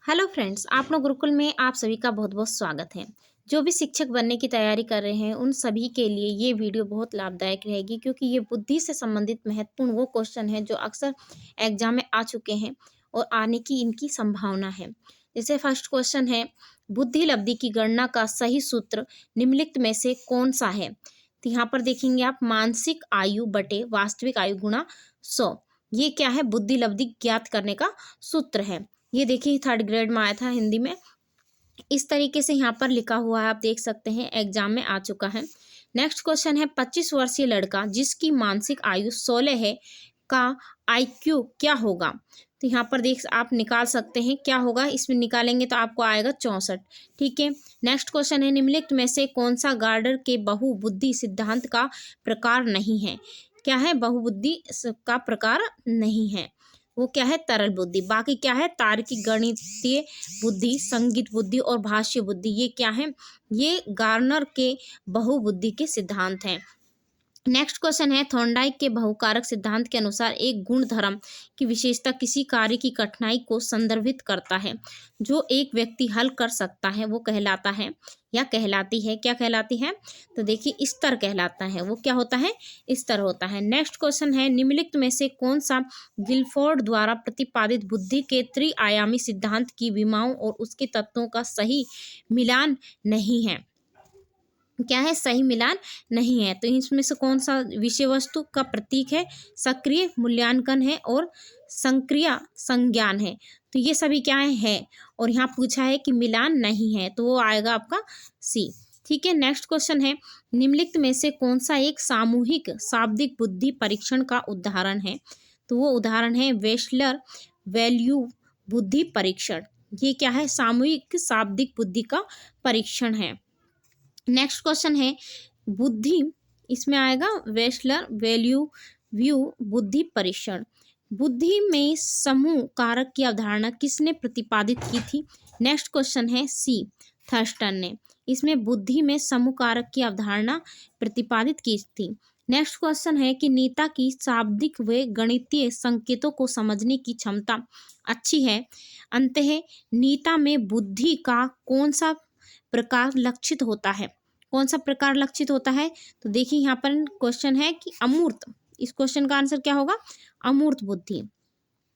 Hello friends, आप लोग गुरुकुल में आप सभी का बहुत बहुत स्वागत है। जो भी शिक्षक बनने की तैयारी कर रहे हैं उन सभी के लिए ये वीडियो बहुत लाभदायक रहेगी, क्योंकि ये बुद्धि से संबंधित महत्वपूर्ण वो क्वेश्चन है जो अक्सर एग्जाम में आ चुके हैं और आने की इनकी संभावना है। जैसे फर्स्ट क्वेश्चन है, बुद्धि लब्धि की गणना का सही सूत्र निम्नलिखित में से कौन सा है। तो यहाँ पर देखेंगे आप, मानसिक आयु बटे वास्तविक आयु गुणा 100। ये क्या है, बुद्धि लब्धि ज्ञात करने का सूत्र है। ये देखिए थर्ड ग्रेड में आया था हिंदी में। इस तरीके से यहाँ पर लिखा हुआ है, आप देख सकते हैं, एग्जाम में आ चुका है। नेक्स्ट क्वेश्चन है, 25 वर्षीय लड़का जिसकी मानसिक आयु 16 है का आईक्यू क्या होगा। तो यहाँ पर देख आप निकाल सकते हैं क्या होगा, इसमें निकालेंगे तो आपको आएगा 64। ठीक है। नेक्स्ट क्वेश्चन है, निम्नलिखित में से कौन सा गार्डर के बहुबुद्धि सिद्धांत का प्रकार नहीं है। क्या है, बहुबुद्धि का प्रकार नहीं है, वो क्या है, तरल बुद्धि। बाकी क्या है, तार्किक गणितीय बुद्धि, संगीत बुद्धि और भाष्य बुद्धि। ये क्या है, ये गार्नर के बहुबुद्धि के सिद्धांत हैं। नेक्स्ट क्वेश्चन है, थॉर्नडाइक के बहुकारक सिद्धांत के अनुसार एक गुण धर्म की विशेषता किसी कार्य की कठिनाई को संदर्भित करता है। जो एक व्यक्ति हल कर सकता है वो कहलाता है या कहलाती है, क्या कहलाती है, तो देखिए स्तर कहलाता है। वो क्या होता है, स्तर होता है। नेक्स्ट क्वेश्चन है, निम्नलिखित में से कौन सा गिलफोर्ड द्वारा प्रतिपादित बुद्धि के त्रिआयामी सिद्धांत की विमाओं और उसके तत्वों का सही मिलान नहीं है। क्या है, सही मिलान नहीं है। तो इसमें से कौन सा विषय वस्तु का प्रतीक है, सक्रिय मूल्यांकन है और संक्रिया संज्ञान है। तो ये सभी क्या है, और यहाँ पूछा है कि मिलान नहीं है, तो वो आएगा आपका सी। ठीक है। नेक्स्ट क्वेश्चन है, निम्नलिखित में से कौन सा एक सामूहिक शाब्दिक बुद्धि परीक्षण का उदाहरण है। तो वो उदाहरण है वेस्लर वैल्यू बुद्धि परीक्षण। ये क्या है, सामूहिक शाब्दिक बुद्धि का परीक्षण है। नेक्स्ट क्वेश्चन है, बुद्धि, इसमें आएगा वेस्लर वैल्यू व्यू बुद्धि परीक्षण। बुद्धि में समूह कारक की अवधारणा किसने प्रतिपादित की थी। नेक्स्ट क्वेश्चन है सी, थर्स्टन ने। इसमें बुद्धि में समूह कारक की अवधारणा प्रतिपादित की थी। नेक्स्ट क्वेश्चन है कि नीता की शाब्दिक व गणितीय संकेतों को समझने की क्षमता अच्छी है। अंततः नीता में बुद्धि का कौन सा प्रकार लक्षित होता है। कौन सा प्रकार लक्षित होता है, तो देखिए यहाँ पर क्वेश्चन है कि अमूर्त। इस क्वेश्चन का आंसर क्या होगा, अमूर्त बुद्धि।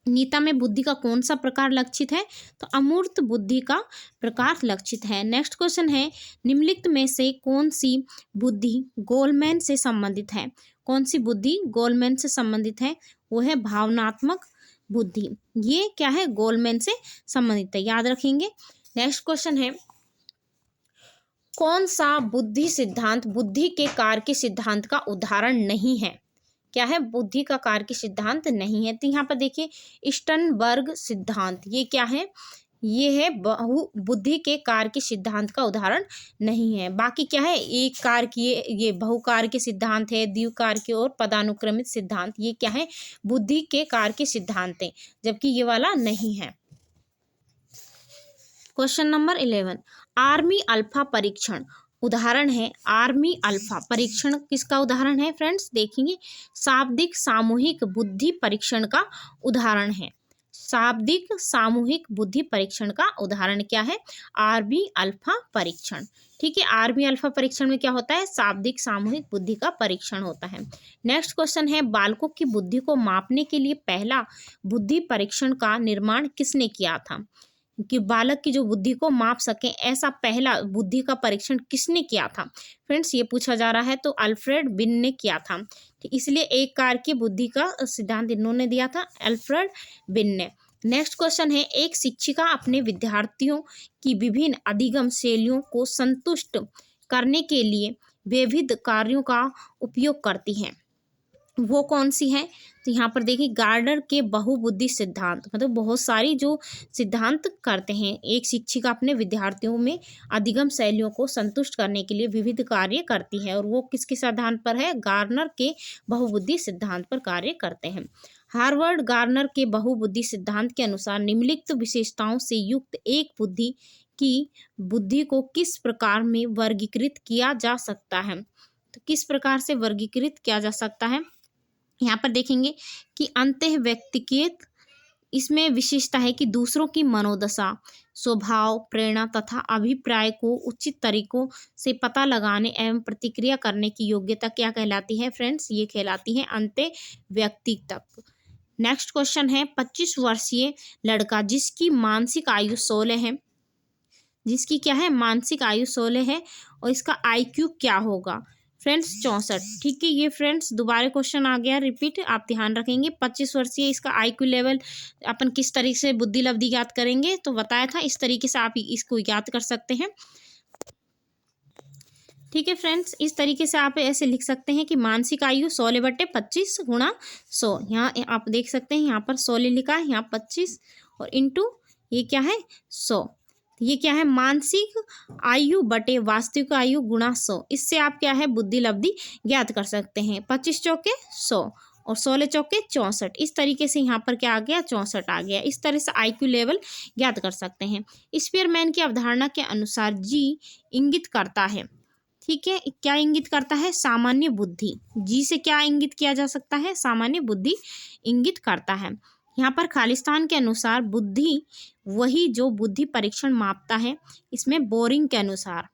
नीता में बुद्धि का कौन सा प्रकार लक्षित है, तो अमूर्त बुद्धि का प्रकार लक्षित है। नेक्स्ट क्वेश्चन है, निम्नलिखित में से कौन सी बुद्धि गोलमैन से संबंधित है। कौन सी बुद्धि गोलमैन से संबंधित है, वो है भावनात्मक बुद्धि। ये क्या है, गोलमैन से संबंधित है, याद रखेंगे। नेक्स्ट क्वेश्चन है, कौन सा बुद्धि सिद्धांत बुद्धि के कार्य के सिद्धांत का उदाहरण नहीं है। क्या है, बुद्धि का कार्य के सिद्धांत नहीं है। तो यहाँ पर देखिए स्टर्नबर्ग सिद्धांत, ये क्या है, ये है बहु बुद्धि के कार्य के सिद्धांत का उदाहरण नहीं है। बाकी क्या है, एक कार्य की, ये बहुकार के सिद्धांत है, द्विकार के और पदानुक्रमित सिद्धांत, ये क्या है, बुद्धि के कार्य के सिद्धांत है, जबकि ये वाला नहीं है। क्वेश्चन नंबर 11, आर्मी अल्फा परीक्षण उदाहरण है। आर्मी अल्फा परीक्षण किसका उदाहरण है फ्रेंड्स, देखेंगे शाब्दिक सामूहिक बुद्धि परीक्षण का उदाहरण है। शाब्दिक सामूहिक बुद्धि परीक्षण का उदाहरण क्या है, आर्मी अल्फा परीक्षण। ठीक है। आर्मी अल्फा परीक्षण में क्या होता है, शाब्दिक सामूहिक बुद्धि का परीक्षण होता है। नेक्स्ट क्वेश्चन है, बालकों की बुद्धि को मापने के लिए पहला बुद्धि परीक्षण का निर्माण किसने किया था। कि बालक की जो बुद्धि को माप सके, ऐसा पहला बुद्धि का परीक्षण किसने किया था फ्रेंड्स, ये पूछा जा रहा है। तो अल्फ्रेड बिन ने किया था। इसलिए एक कार की बुद्धि का सिद्धांत इन्होंने दिया था, अल्फ्रेड बिन ने। नेक्स्ट क्वेश्चन है, एक शिक्षिका अपने विद्यार्थियों की विभिन्न अधिगम शैलियों को संतुष्ट करने के लिए विविध कार्यों का उपयोग करती है, वो कौन सी है। तो यहाँ पर देखिए गार्डर के बहुबुद्धि सिद्धांत, मतलब बहुत सारी जो सिद्धांत करते हैं, एक शिक्षिका अपने विद्यार्थियों में अधिगम शैलियों को संतुष्ट करने के लिए विविध कार्य करती है, और वो किसके सिद्धांत पर है, गार्नर के बहुबुद्धि सिद्धांत पर कार्य करते हैं। हार्वर्ड गार्नर के बहुबुद्धि सिद्धांत के अनुसार निम्नलिखित विशेषताओं से युक्त एक बुद्धि की बुद्धि को किस प्रकार में वर्गीकृत किया जा सकता है। तो किस प्रकार से वर्गीकृत किया जा सकता है, यहाँ पर देखेंगे कि अंतः व्यक्तिगत इसमें विशेषता है कि दूसरों की मनोदशा, स्वभाव, प्रेरणा तथा अभिप्राय को उचित तरीकों से पता लगाने एवं प्रतिक्रिया करने की योग्यता क्या कहलाती है फ्रेंड्स? ये कहलाती है अंत्य व्यक्तित्व। नेक्स्ट क्वेश्चन है 25 वर्षीय लड़का जिसकी मानसिक आयु 16 है, जिसकी क्या है मानसिक आयु 16 है और इसका IQ क्या होगा फ्रेंड्स? 64। ठीक है, ये फ्रेंड्स दोबारा क्वेश्चन आ गया रिपीट, आप ध्यान रखेंगे। 25 वर्षीय इसका IQ लेवल अपन किस तरीके से बुद्धि लब्धि ज्ञात करेंगे, तो बताया था इस तरीके से आप इसको ज्ञात कर सकते हैं। ठीक है फ्रेंड्स, इस तरीके से आप ऐसे लिख सकते हैं कि मानसिक आयु 16/25 गुणा 100। यहाँ आप देख सकते हैं यहाँ पर 16 लिखा है, यहाँ 25 और इंटू ये क्या है 100। ये क्या है मानसिक आयु बटे वास्तविक आयु गुणा 100। इससे आप क्या है बुद्धि लब्धि ज्ञात कर सकते हैं। 25 चौके 100 और 16 चौके 64। इस तरीके से यहाँ पर क्या आ गया 64 आ गया। इस तरह से IQ लेवल ज्ञात कर सकते हैं। स्पीयरमैन की अवधारणा के अनुसार G इंगित करता है, ठीक है, क्या इंगित करता है? सामान्य बुद्धि। जी से क्या इंगित किया जा सकता है? सामान्य बुद्धि इंगित करता है। यहाँ पर खालिस्तान के अनुसार बुद्धि वही जो बुद्धि परीक्षण मापता है। इसमें बोरिंग के अनुसार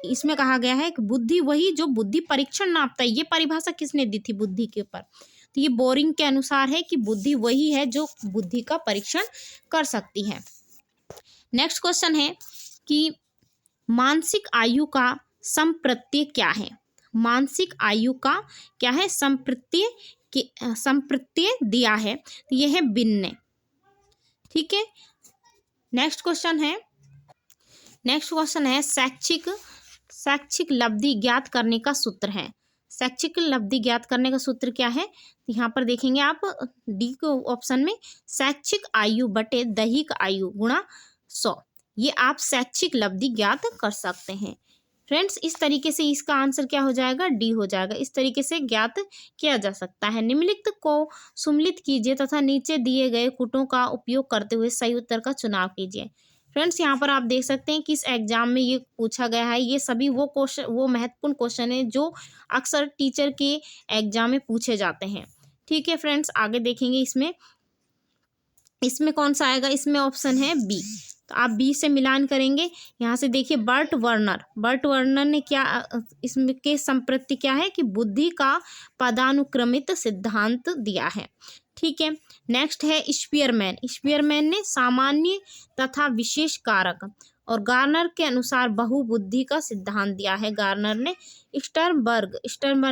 इसमें कहा गया है कि बुद्धि वही जो बुद्धि परीक्षण नापता है। ये परिभाषा किसने दी थी बुद्धि के ऊपर? तो ये बोरिंग के अनुसार है कि बुद्धि वही है जो बुद्धि का परीक्षण कर सकती है। नेक्स्ट क्वेश्चन है कि मानसिक आयु का संप्रत्यय क्या है? मानसिक आयु का क्या है संप्रत्यय दिया है, तो यह है भिन्न। ठीक है, नेक्स्ट क्वेश्चन है शैक्षिक लब्धि ज्ञात करने का सूत्र है। शैक्षिक लब्धि ज्ञात करने का सूत्र क्या है? यहाँ पर देखेंगे आप डी को ऑप्शन में, शैक्षिक आयु बटे दैहिक आयु गुणा 100। ये आप शैक्षिक लब्धि ज्ञात कर सकते हैं फ्रेंड्स। इस तरीके से इसका आंसर क्या हो जाएगा? डी हो जाएगा। इस तरीके से ज्ञात किया जा सकता है। निम्नलिखित को सुम्मिलित कीजिए तथा नीचे दिए गए कूटों का उपयोग करते हुए सही उत्तर का चुनाव कीजिए। फ्रेंड्स, यहाँ पर आप देख सकते हैं कि इस एग्जाम में ये पूछा गया है। ये सभी वो महत्वपूर्ण क्वेश्चन है जो अक्सर टीचर के एग्जाम में पूछे जाते हैं। ठीक है फ्रेंड्स, आगे देखेंगे इसमें कौन सा आएगा? इसमें ऑप्शन है बी। तो आप बी से मिलान करेंगे। यहाँ से देखिए बर्ट वर्नर ने क्या इसमें के संप्रति क्या है कि बुद्धि का पदानुक्रमित सिद्धांत दिया है। ठीक है, नेक्स्ट है स्पीयरमैन ने सामान्य तथा विशेष कारक और गार्नर के अनुसार बहुबुद्धि का सिद्धांत दिया है। गार्नर ने स्टर्नबर्ग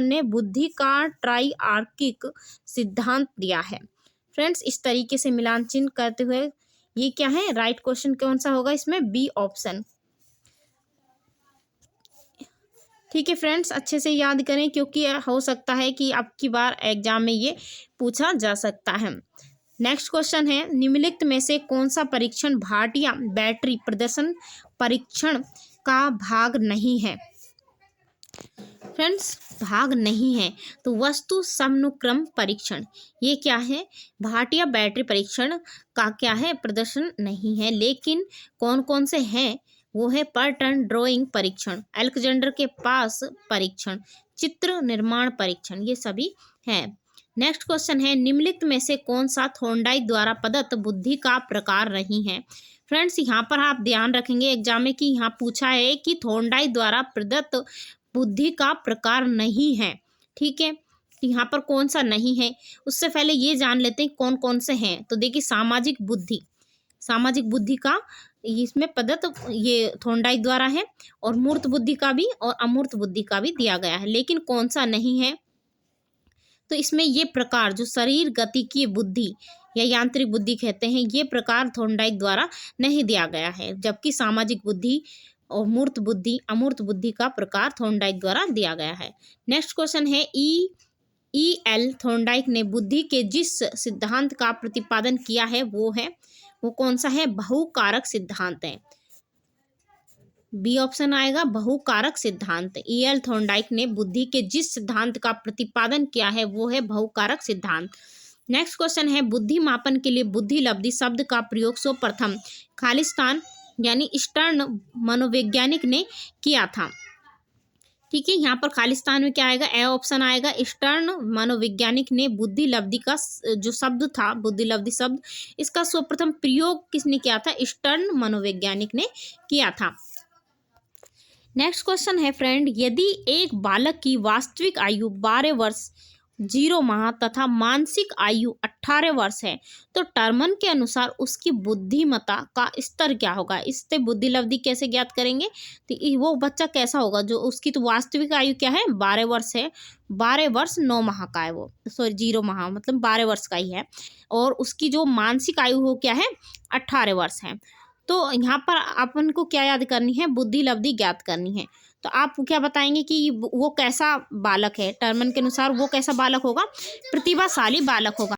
ने बुद्धि का ट्राइआर्किक सिद्धांत दिया है। फ्रेंड्स, इस तरीके से मिलान चिन्ह करते हुए ये क्या है राइट क्वेश्चन कौन सा होगा? इसमें बी ऑप्शन। ठीक है फ्रेंड्स, अच्छे से याद करें क्योंकि हो सकता है कि अब की बार एग्जाम में ये पूछा जा सकता है। नेक्स्ट क्वेश्चन है निम्नलिखित में से कौन सा परीक्षण भाटिया बैटरी प्रदर्शन परीक्षण का भाग नहीं है? फ्रेंड्स, भाग नहीं है तो वस्तु समनुक्रम परीक्षण। ये क्या है? भाटिया बैटरी परीक्षण का क्या है? प्रदर्शन नहीं है। लेकिन कौन कौन से हैं? वो है पर्टन ड्राइंग परीक्षण, अलेक्जेंडर के पास परीक्षण, चित्र निर्माण परीक्षण, ये सभी हैं। नेक्स्ट क्वेश्चन है निम्नलिखित में से कौन सा थॉर्नडाइक द्वारा प्रदत्त बुद्धि का प्रकार नहीं है? फ्रेंड्स, यहाँ पर आप ध्यान रखेंगे एग्जाम में कि यहाँ पूछा है कि थॉर्नडाइक द्वारा प्रदत्त बुद्धि का प्रकार नहीं है। ठीक है, यहाँ पर कौन सा नहीं है? उससे पहले ये जान लेते हैं कौन कौन से हैं। तो देखिए सामाजिक बुद्धि का इसमें प्रदत्त ये थॉर्नडाइक द्वारा है और मूर्त बुद्धि का भी और अमूर्त बुद्धि का भी दिया गया है। लेकिन कौन सा नहीं है? तो इसमें ये प्रकार जो शरीर गतिकीय बुद्धि या यांत्रिक बुद्धि कहते हैं, ये प्रकार थॉर्नडाइक द्वारा नहीं दिया गया है। जबकि सामाजिक बुद्धि और मूर्त बुद्धि अमूर्त बुद्धि का प्रकार थॉर्नडाइक द्वारा दिया गया है। नेक्स्ट क्वेश्चन है E.L. थॉर्नडाइक ने बुद्धि के जिस सिद्धांत का प्रतिपादन किया है वो कौन सा है? बहुकारक सिद्धांत है। बी ऑप्शन आएगा, बहुकारक सिद्धांत। E.L. थॉर्नडाइक ने बुद्धि के जिस सिद्धांत का प्रतिपादन किया है वो है बहुकारक सिद्धांत। नेक्स्ट क्वेश्चन है बुद्धि मापन के लिए बुद्धि लब्धि शब्द का प्रयोग सर्वप्रथम खालिस्तान यानी स्टर्न मनोवैज्ञानिक ने किया था। ठीक है, यहाँ पर खालिस्तान में क्या आएगा, ए ऑप्शन आएगा। स्टर्न मनोवैज्ञानिक ने बुद्धि लब्धि का जो शब्द था, बुद्धि लब्धि शब्द, इसका सर्वप्रथम प्रयोग किसने किया था, स्टर्न मनोवैज्ञानिक ने किया था। नेक्स्ट क्वेश्चन है फ्रेंड, यदि एक बालक की वास्तविक आयु 12 वर्ष 0 माह तथा मानसिक आयु 18 वर्ष है तो टर्मन के अनुसार उसकी बुद्धिमत्ता का स्तर क्या होगा। इससे बुद्धि लब्धि कैसे ज्ञात करेंगे, तो वो बच्चा कैसा होगा, जो उसकी तो वास्तविक आयु क्या है, 12 वर्ष है, 12 वर्ष 9 माह का है वो, सॉरी 0 माह मतलब 12 वर्ष का ही है, और उसकी जो मानसिक आयु हो क्या है, 18 वर्ष है। तो यहाँ पर अपन को क्या याद करनी है, बुद्धि लब्धि ज्ञात करनी है। तो आप क्या बताएंगे कि वो कैसा बालक है, टर्मन के अनुसार वो कैसा बालक होगा, प्रतिभाशाली बालक होगा।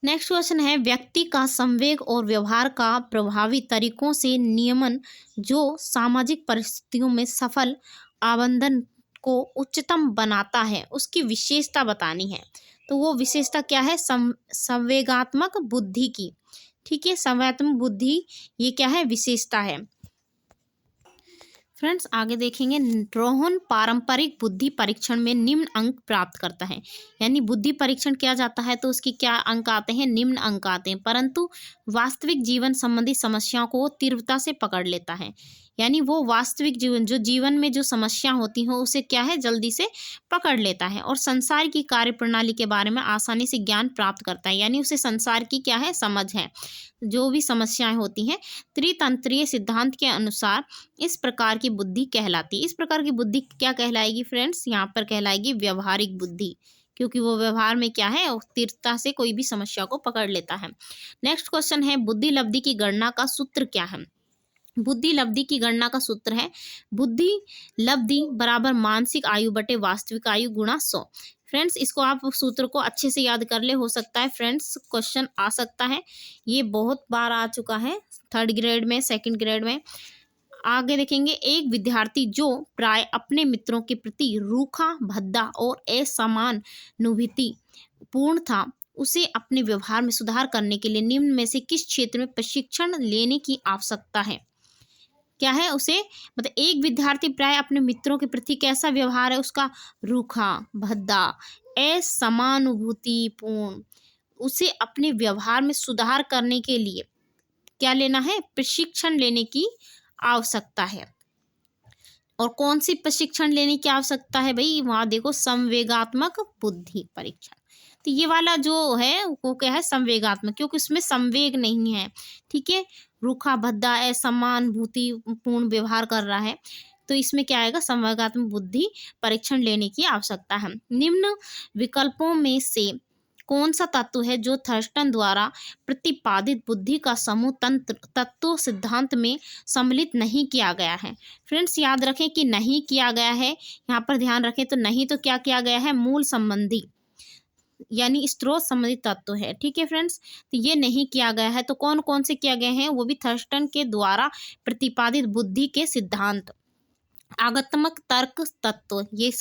नेक्स्ट क्वेश्चन है, व्यक्ति का संवेग और व्यवहार का प्रभावी तरीकों से नियमन जो सामाजिक परिस्थितियों में सफल आबंधन को उच्चतम बनाता है उसकी विशेषता बतानी है। तो वो विशेषता क्या है, संवेगात्मक बुद्धि की। ठीक है, संवेगात्मक बुद्धि ये क्या है, विशेषता है। फ्रेंड्स आगे देखेंगे, रोहन पारंपरिक बुद्धि परीक्षण में निम्न अंक प्राप्त करता है। यानी बुद्धि परीक्षण किया जाता है तो उसकी क्या अंक आते हैं, निम्न अंक आते हैं, परंतु वास्तविक जीवन संबंधी समस्याओं को तीव्रता से पकड़ लेता है। यानी वो वास्तविक जीवन, जो जीवन में जो समस्या होती हो उसे क्या है, जल्दी से पकड़ लेता है, और संसार की कार्यप्रणाली के बारे में आसानी से ज्ञान प्राप्त करता है। यानी उसे संसार की क्या है, समझ है, जो भी समस्याएं होती हैं। त्रितंत्रीय सिद्धांत के अनुसार इस प्रकार की बुद्धि कहलाती है। इस प्रकार की बुद्धि क्या कहलाएगी फ्रेंड्स, यहाँ पर कहलाएगी व्यवहारिक बुद्धि, क्योंकि वो व्यवहार में क्या है, तीव्रता से कोई भी समस्या को पकड़ लेता है। नेक्स्ट क्वेश्चन है, बुद्धि लब्धि की गणना का सूत्र क्या है। बुद्धि लब्धि की गणना का सूत्र है, बुद्धि लब्धि बराबर मानसिक आयु बटे वास्तविक आयु गुणा 100। फ्रेंड्स इसको आप सूत्र को अच्छे से याद कर ले, हो सकता है फ्रेंड्स क्वेश्चन आ सकता है, ये बहुत बार आ चुका है 3rd ग्रेड में, 2nd ग्रेड में। आगे देखेंगे, एक विद्यार्थी जो प्राय अपने मित्रों के प्रति रूखा भद्दा और असमानुभूति पूर्ण था, उसे अपने व्यवहार में सुधार करने के लिए निम्न में से किस क्षेत्र में प्रशिक्षण लेने की आवश्यकता है। क्या है उसे, मतलब एक विद्यार्थी प्राय अपने मित्रों के प्रति कैसा व्यवहार है उसका, रूखा भद्दा असमानुभूतिपूर्ण, उसे अपने व्यवहार में सुधार करने के लिए क्या लेना है, प्रशिक्षण लेने की आवश्यकता है। और कौन सी प्रशिक्षण लेने की आवश्यकता है भाई, वहां देखो संवेगात्मक बुद्धि परीक्षण। तो ये वाला जो है वो क्या है, संवेगात्मक, क्योंकि उसमें संवेग नहीं है। ठीक है, रूखा भद्दा असमानुभूति पूर्ण व्यवहार कर रहा है, तो इसमें क्या आएगा, संवेगात्मक बुद्धि परीक्षण लेने की आवश्यकता है। निम्न विकल्पों में से कौन सा तत्व है जो थर्स्टन द्वारा प्रतिपादित बुद्धि का समूह तत्व सिद्धांत में सम्मिलित नहीं किया गया है। फ्रेंड्स याद रखें कि नहीं किया गया है, यहाँ पर ध्यान रखें, तो नहीं तो क्या किया गया है, मूल संबंधी यानी स्रोत संबंधी तत्व है। ठीक है फ्रेंड्स, तो ये नहीं किया गया है, तो कौन कौन से किया गए हैं, वो भी थर्स्टन के द्वारा प्रतिपादित बुद्धि के सिद्धांत, आगतात्मक तर्क तत्व, ये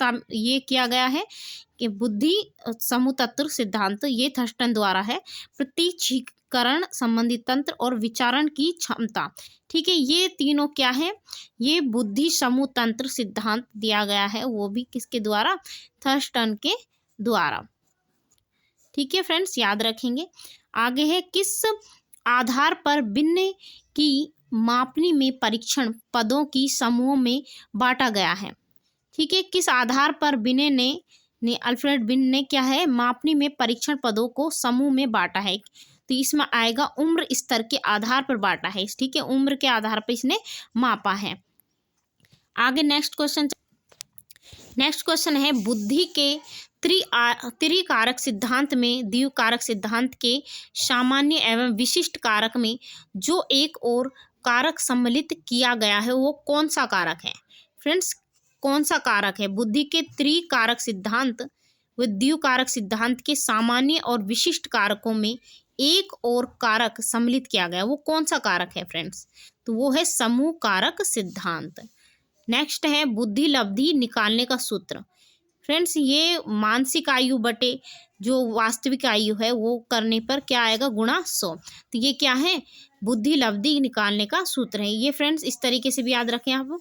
किया गया है कि बुद्धि समूह तत्व सिद्धांत ये थर्स्टन द्वारा है, प्रतीक्षीकरण संबंधी तंत्र और विचारण की क्षमता। ठीक है, ये तीनों क्या है, ये बुद्धि समूह तंत्र सिद्धांत दिया गया है, वो भी किसके द्वारा, थर्स्टन के द्वारा। ठीक है फ्रेंड्स, याद रखेंगे। आगे है, किस आधार पर भिन्न की मापनी में परीक्षण पदों की समूहों में बांटा गया है। ठीक है, किस आधार पर बिने ने अल्फ्रेड बिन ने क्या है, मापनी में परीक्षण पदों को समूह में बांटा है। तो इसमें आएगा उम्र स्तर के आधार पर बांटा है। ठीक है, उम्र के आधार पर इसने मापा है। आगे नेक्स्ट क्वेश्चन है, बुद्धि के त्रिकारक सिद्धांत में द्विकारक सिद्धांत के सामान्य एवं विशिष्ट कारक में जो एक और कारक सम्मिलित किया गया है वो कौन सा कारक है। फ्रेंड्स कौन सा कारक है, बुद्धि के त्रिकारक सिद्धांत व द्विकारक सिद्धांत के सामान्य और विशिष्ट कारकों में एक और कारक सम्मिलित किया गया, वो कौन सा कारक है फ्रेंड्स, तो वो है समूह कारक सिद्धांत। नेक्स्ट है, बुद्धि लब्धि निकालने का सूत्र। फ्रेंड्स ये मानसिक आयु बटे जो वास्तविक आयु है वो करने पर क्या आएगा, गुणा 100। तो ये क्या है, बुद्धि लब्धि निकालने का सूत्र है। ये फ्रेंड्स इस तरीके से भी याद रखें आप,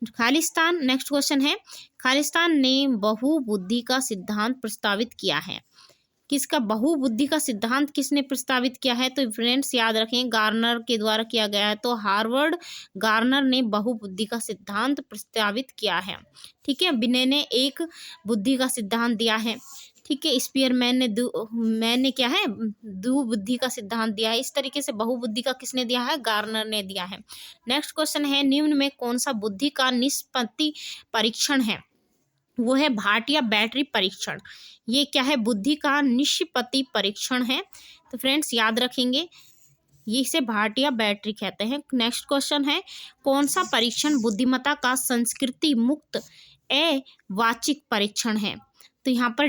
खालिस्तान, नेक्स्ट क्वेश्चन है, खालिस्तान ने बहुबुद्धि का सिद्धांत प्रस्तावित किया है। किसका बहुबुद्धि का सिद्धांत किसने प्रस्तावित किया है? तो फ्रेंड्स याद रखें, गार्नर के द्वारा किया गया है। तो हार्वर्ड गार्नर ने बहुबुद्धि का सिद्धांत प्रस्तावित किया है। ठीक है, बिने ने एक बुद्धि का सिद्धांत दिया है। ठीक है, स्पीयरमैन ने क्या है, दुबुद्धि का सिद्धांत दिया है। इस तरीके से बहुबुद्धि का किसने दिया है? गार्नर ने दिया है। नेक्स्ट क्वेश्चन है, निम्न में कौन सा बुद्धि का निष्पत्ति परीक्षण है? वो है भाटिया बैटरी परीक्षण। ये क्या है? बुद्धि का निष्पत्ति परीक्षण है। तो फ्रेंड्स याद रखेंगे, ये इसे भाटिया बैटरी कहते हैं। नेक्स्ट क्वेश्चन है, कौन सा परीक्षण बुद्धिमत्ता का संस्कृति मुक्त अवाचिक परीक्षण है? तो यहाँ पर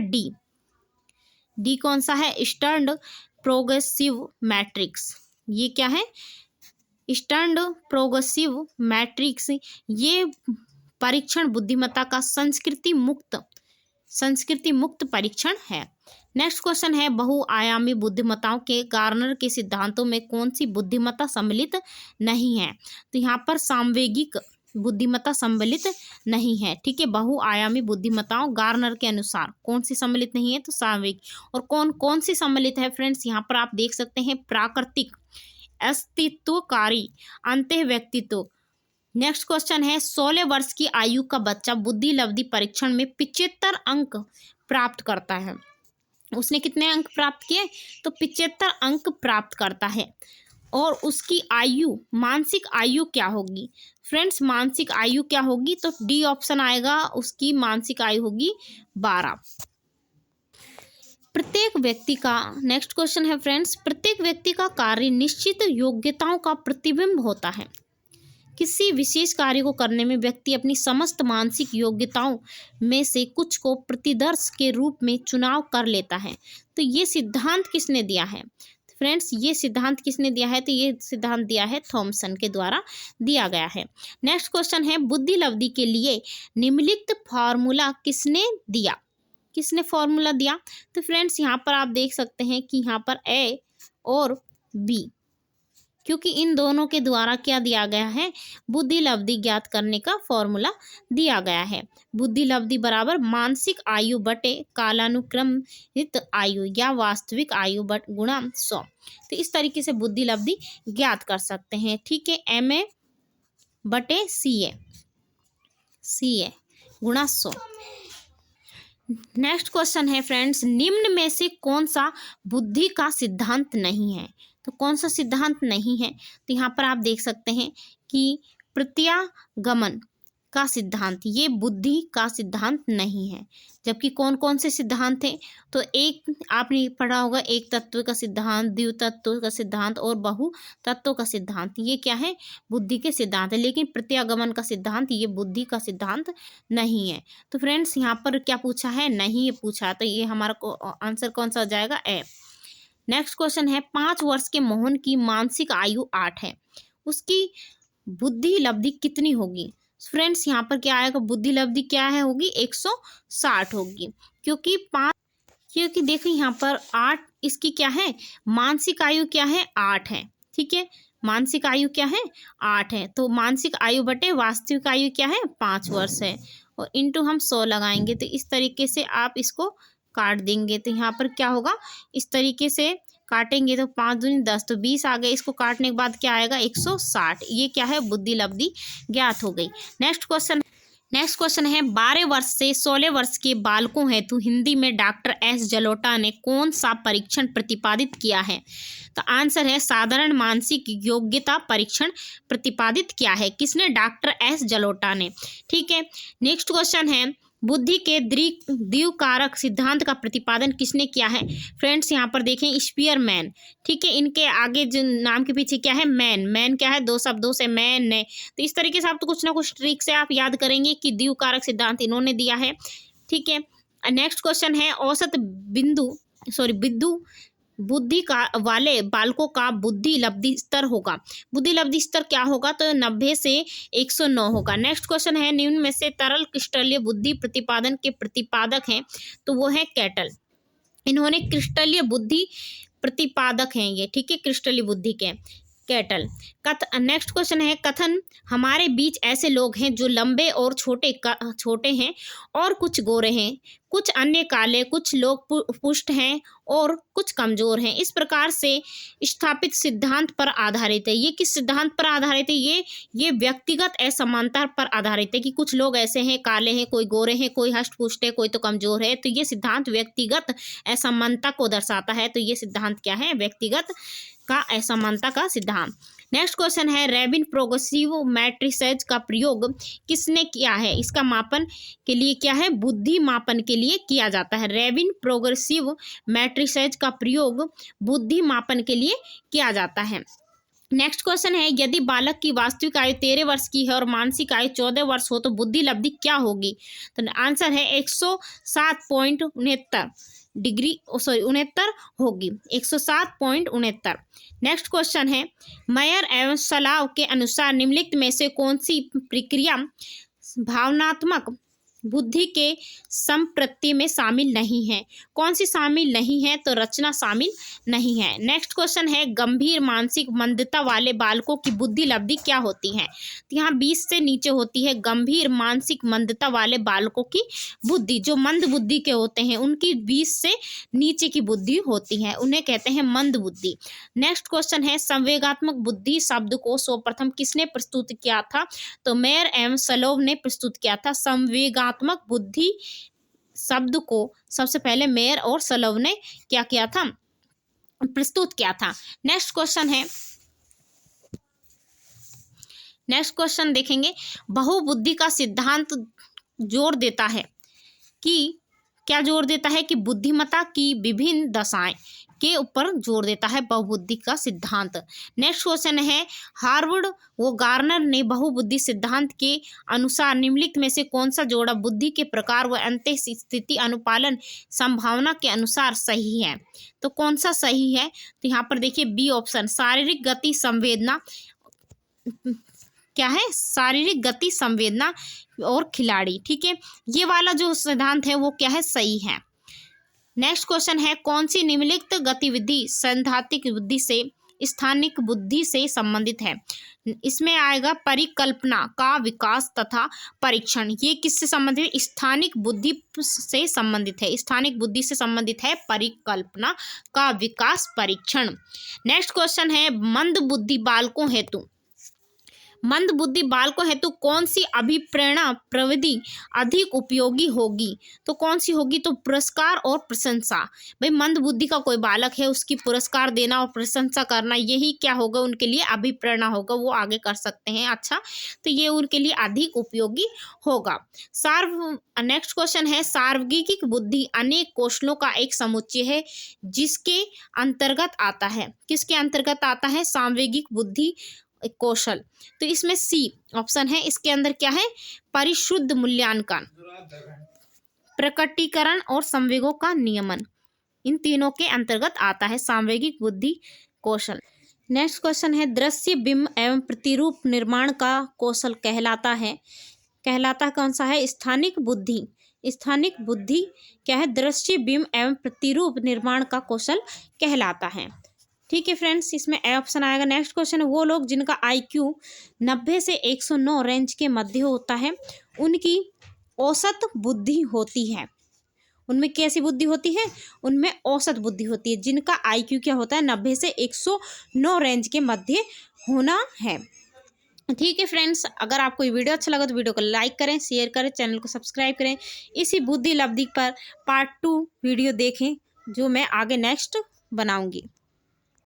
डी कौन सा है? स्टर्न्ड प्रोग्रेसिव मैट्रिक्स। ये क्या है? स्टर्न्ड प्रोग्रेसिव मैट्रिक्स। ये परीक्षण बुद्धिमत्ता का संस्कृति मुक्त परीक्षण है। नेक्स्ट क्वेश्चन है, बहुआयामी बुद्धिमत्ताओं के गार्नर के सिद्धांतों में कौन सी बुद्धिमत्ता सम्मिलित नहीं है? तो यहाँ पर सामवेगिक बुद्धिमत्ता सम्मिलित नहीं है। ठीक है, बहुआयामी बुद्धिमत्ताओं गार्नर के अनुसार कौन सी सम्मिलित नहीं है? तो सामवेगिक। और कौन कौन सी सम्मिलित है फ्रेंड्स? यहाँ पर आप देख सकते हैं, प्राकृतिक, अस्तित्वकारी, अंतःव्यक्तित्व। नेक्स्ट क्वेश्चन है, 16 वर्ष की आयु का बच्चा बुद्धिलब्धि परीक्षण में 75 अंक प्राप्त करता है। उसने कितने अंक प्राप्त किए? तो 75 अंक प्राप्त करता है। और उसकी आयु, मानसिक आयु क्या होगी? फ्रेंड्स मानसिक आयु क्या होगी? तो डी ऑप्शन आएगा, उसकी मानसिक आयु होगी 12। प्रत्येक व्यक्ति का, नेक्स्ट क्वेश्चन है फ्रेंड्स, प्रत्येक व्यक्ति का कार्य निश्चित योग्यताओं का प्रतिबिंब होता है। किसी विशेष कार्य को करने में व्यक्ति अपनी समस्त मानसिक योग्यताओं में से कुछ को प्रतिदर्श के रूप में चुनाव कर लेता है। तो ये सिद्धांत किसने दिया है? फ्रेंड्स ये सिद्धांत किसने दिया है? तो ये सिद्धांत दिया है थॉमसन के द्वारा दिया गया है। नेक्स्ट क्वेश्चन है, बुद्धिलब्धि के लिए निम्नलिखित फॉर्मूला किसने दिया? किसने फॉर्मूला दिया? तो फ्रेंड्स यहाँ पर आप देख सकते हैं कि यहाँ पर ए और बी, क्योंकि इन दोनों के द्वारा क्या दिया गया है? बुद्धिलब्धि ज्ञात करने का फॉर्मूला दिया गया है। बुद्धिलब्धि बराबर मानसिक आयु बटे कालानुक्रमित आयु या वास्तविक आयु गुणा 100। तो इस तरीके से बुद्धिलब्धि ज्ञात कर सकते हैं। ठीक है, MA बटे CA गुणा 100। नेक्स्ट क्वेश्चन है फ्रेंड्स, निम्न में से कौन सा बुद्धि का सिद्धांत नहीं है? तो कौन सा सिद्धांत नहीं है? तो यहाँ पर आप देख सकते हैं कि प्रत्यागमन का सिद्धांत, ये बुद्धि का सिद्धांत नहीं है। जबकि कौन कौन से सिद्धांत थे? तो एक आपने पढ़ा होगा, एक तत्व का सिद्धांत, द्वितत्व का सिद्धांत और बहु तत्व का सिद्धांत। ये क्या है? बुद्धि के सिद्धांत है। लेकिन प्रत्यागमन का सिद्धांत ये बुद्धि का सिद्धांत नहीं है। तो फ्रेंड्स यहाँ पर क्या पूछा है? नहीं ये पूछा। तो ये हमारा आंसर कौन सा हो जाएगा? ए। नेक्स्ट क्वेश्चन है, 5 वर्ष के मोहन की मानसिक आयु 8 है, उसकी बुद्धिलब्धि कितनी होगी? फ्रेंड्स यहाँ पर क्या आएगा? बुद्धिलब्धि क्या है होगी? 160 होगी। क्योंकि देखिए यहाँ पर 8 इसकी क्या है? मानसिक आयु क्या है? 8 है। ठीक है, मानसिक आयु क्या है? 8 है। तो मानसिक आयु बटे वास्तविक आयु क्या है? 5 वर्ष है। और इंटू हम 100 लगाएंगे। तो इस तरीके से आप इसको काट देंगे। तो यहाँ पर क्या होगा? इस तरीके से काटेंगे तो 5 दूनी 10, तो 20 आ गए। इसको काटने के बाद क्या आएगा? 160। ये क्या है? बुद्धिलब्धि ज्ञात हो गई। नेक्स्ट क्वेश्चन है, 12 वर्ष से 16 वर्ष के बालकों हेतु हिंदी में डॉक्टर S जलोटा ने कौन सा परीक्षण प्रतिपादित किया है? तो आंसर है साधारण मानसिक योग्यता परीक्षण प्रतिपादित किया है। किसने? डॉक्टर S जलोटा ने। ठीक है, नेक्स्ट क्वेश्चन है, बुद्धि के द्विकारक सिद्धांत का प्रतिपादन किसने किया है? फ्रेंड्स यहाँ पर देखें, स्पीयरमैन। ठीक है, इनके आगे जो नाम के पीछे क्या है? मैन क्या है? 2 शब्दों से मैन ने। तो इस तरीके से आप तो कुछ ना कुछ ट्रिक से आप याद करेंगे कि द्विकारक सिद्धांत इन्होंने दिया है। ठीक है, नेक्स्ट क्वेश्चन है, औसत बुद्धि का वाले बालकों का बुद्धिलब्धि स्तर होगा। बुद्धिलब्धि स्तर क्या होगा? तो 90 से 109 होगा। नेक्स्ट क्वेश्चन है, निम्न में से तरल क्रिस्टलीय बुद्धि प्रतिपादन के प्रतिपादक हैं? तो वो है कैटल। इन्होंने क्रिस्टलीय बुद्धि प्रतिपादक हैं ये। ठीक है, क्रिस्टलीय बुद्धि के। कैटल। नेक्स्ट क्वेश्चन है कथन हमारे बीच ऐसे लोग हैं जो लंबे और छोटे हैं और कुछ गोरे हैं, कुछ अन्य काले, कुछ लोग पुष्ट हैं और कुछ कमजोर हैं। इस प्रकार से स्थापित सिद्धांत पर आधारित है। ये किस सिद्धांत पर आधारित है? ये व्यक्तिगत असमानता पर आधारित है कि कुछ लोग ऐसे हैं, काले हैं, कोई गोरे हैं, कोई हष्ट पुष्ट है, कोई तो कमजोर है। तो ये सिद्धांत व्यक्तिगत असमानता को दर्शाता है। तो ये सिद्धांत क्या है? व्यक्तिगत का असमानता का सिद्धांत। नेक्स्ट क्वेश्चन है रैबिन प्रोग्रेसिव मैट्रिसेज का प्रयोग किसने किया है? इसका मापन के लिए क्या है? बुद्धि मापन के लिए किया जाता है। रैबिन प्रोग्रेसिव मैट्रिसेज का प्रयोग बुद्धि मापन के लिए किया जाता है। नेक्स्ट क्वेश्चन है यदि बालक की वास्तविक आयु 13 वर्ष की है और मानसिक आयु 14 वर्ष हो तो बुद्धि लब्धि क्या होगी? तो आंसर है 107.69 डिग्री 69 होगी, 107.69। नेक्स्ट क्वेश्चन है मेयर एवं सलाव के अनुसार निम्नलिखित में से कौन सी प्रक्रिया भावनात्मक बुद्धि के संप्रति में शामिल नहीं है? कौन सी शामिल नहीं है? तो रचना शामिल नहीं है। नेक्स्ट क्वेश्चन है गंभीर मानसिक मंदता वाले बालकों की बुद्धि लब्धि क्या होती है? तो यहाँ 20 से नीचे होती है। गंभीर मानसिक मंदता वाले बालकों की बुद्धि, जो मंद बुद्धि के होते हैं उनकी 20 से नीचे की बुद्धि होती है, उन्हें कहते हैं मंद बुद्धि। नेक्स्ट क्वेश्चन है संवेगात्मक बुद्धि शब्द को सर्वप्रथम किसने प्रस्तुत किया था? तो मेयर एवं सलोव ने प्रस्तुत किया था। संवेगात्मक बुद्धि शब्द को सबसे पहले मेयर और सलोव ने क्या किया था? प्रस्तुत किया था। नेक्स्ट क्वेश्चन देखेंगे बहुबुद्धि का सिद्धांत जोर देता है कि क्या जोर देता है? कि बुद्धिमत्ता की विभिन्न दशाएं के ऊपर जोर देता है बहुबुद्धि का सिद्धांत। नेक्स्ट क्वेश्चन है हार्वर्ड व गार्नर ने बहुबुद्धि सिद्धांत के अनुसार निम्नलिखित में से कौन सा जोड़ा बुद्धि के प्रकार व अंत स्थिति अनुपालन संभावना के अनुसार सही है? तो कौन सा सही है? तो यहाँ पर देखिए बी ऑप्शन, शारीरिक गति संवेदना क्या है? शारीरिक गति संवेदना और खिलाड़ी। ठीक है, ये वाला जो सिद्धांत है वो क्या है? सही है। नेक्स्ट क्वेश्चन है कौन सी निम्नलिखित गतिविधि सैद्धांतिक बुद्धि से स्थानिक बुद्धि से संबंधित है? इसमें आएगा परिकल्पना का विकास तथा परीक्षण। ये किससे संबंधित है? स्थानिक बुद्धि से संबंधित है। स्थानिक बुद्धि से संबंधित है परिकल्पना का विकास परीक्षण। नेक्स्ट क्वेश्चन है मंद बुद्धि बालकों हेतु कौन सी अभिप्रेरणा प्रविधि अधिक उपयोगी होगी? तो कौन सी होगी? तो पुरस्कार और प्रशंसा। भाई मंद बुद्धि का कोई बालक है, उसकी पुरस्कार देना और प्रशंसा करना, यही क्या होगा? उनके लिए अभिप्रेरणा होगा, वो आगे कर सकते हैं। अच्छा, तो ये उनके लिए अधिक उपयोगी होगा। नेक्स्ट क्वेश्चन है सार्वगिक बुद्धि अनेक कौशलों का एक समुच्चय है जिसके अंतर्गत आता है। किसके अंतर्गत आता है? सांवेगिक बुद्धि कौशल। तो इसमें सी ऑप्शन है, इसके अंदर क्या है? परिशुद्ध मूल्यांकन, प्रकटीकरण और संवेगों का नियमन, इन तीनों के अंतर्गत आता है सांवेगिक बुद्धि कौशल। नेक्स्ट क्वेश्चन है दृश्य बिंब एवं प्रतिरूप निर्माण का कौशल कहलाता कौन सा है? स्थानिक बुद्धि क्या है? दृश्य बिंब एवं प्रतिरूप निर्माण का कौशल कहलाता है। ठीक है फ्रेंड्स, इसमें ए ऑप्शन आएगा। नेक्स्ट क्वेश्चन है वो लोग जिनका IQ 90 से 109 रेंज के मध्य होता है उनकी औसत बुद्धि होती है। उनमें कैसी बुद्धि होती है? उनमें औसत बुद्धि होती है। जिनका IQ क्या होता है? 90 से 109 रेंज के मध्य होना है। ठीक है फ्रेंड्स, अगर आपको ये वीडियो अच्छा लगा तो वीडियो को लाइक करें, शेयर करें, चैनल को सब्सक्राइब करें। इसी बुद्धि लब्धि पर पार्ट 2 वीडियो देखें जो मैं आगे नेक्स्ट बनाऊंगी।